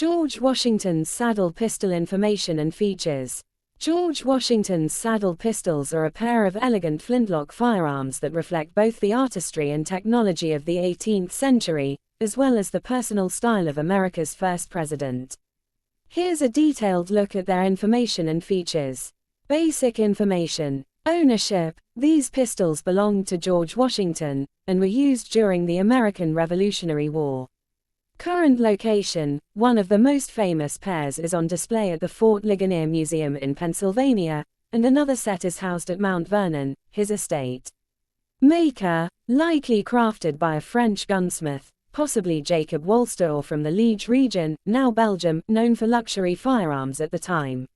George Washington's saddle pistol information and features. George Washington's saddle pistols are a pair of elegant flintlock firearms that reflect both the artistry and technology of the 18th century, as well as the personal style of America's first president. Here's a detailed look at their information and features. Basic information. Ownership. These pistols belonged to George Washington, and were used during the American Revolutionary War. Current location. One of the most famous pairs is on display at the Fort Ligonier Museum in Pennsylvania, and another set is housed at Mount Vernon, his estate. Maker. Likely crafted by a French gunsmith, possibly Jacob Wolster, or from the Liege region, now Belgium, known for luxury firearms at the time.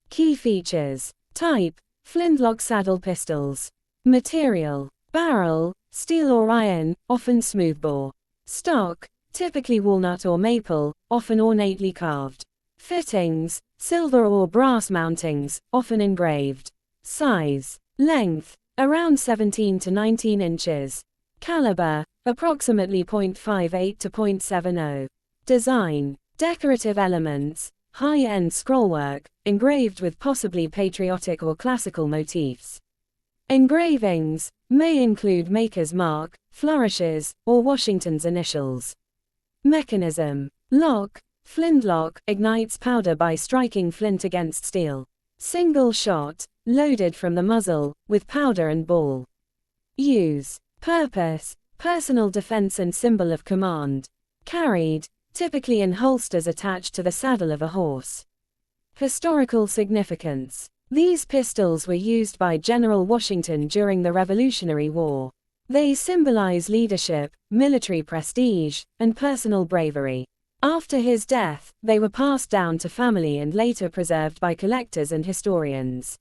Key features. Type. Flintlock saddle pistols. Material. Barrel. Steel or iron, often smoothbore. Stock. Typically walnut or maple, often ornately carved. Fittings. Silver or brass mountings, often engraved. Size. Length. Around 17 to 19 inches. Caliber. Approximately .58 to .70. Design. Decorative elements. High-end scrollwork, engraved with possibly patriotic or classical motifs. Engravings may include maker's mark, flourishes, or Washington's initials. Mechanism. Lock. Flintlock ignites powder by striking flint against steel. Single shot, loaded from the muzzle, with powder and ball. Use. Purpose. Personal defense and symbol of command. Carried, typically in holsters attached to the saddle of a horse. Historical significance. These pistols were used by General Washington during the Revolutionary War. They symbolize leadership, military prestige, and personal bravery. After his death, they were passed down to family and later preserved by collectors and historians.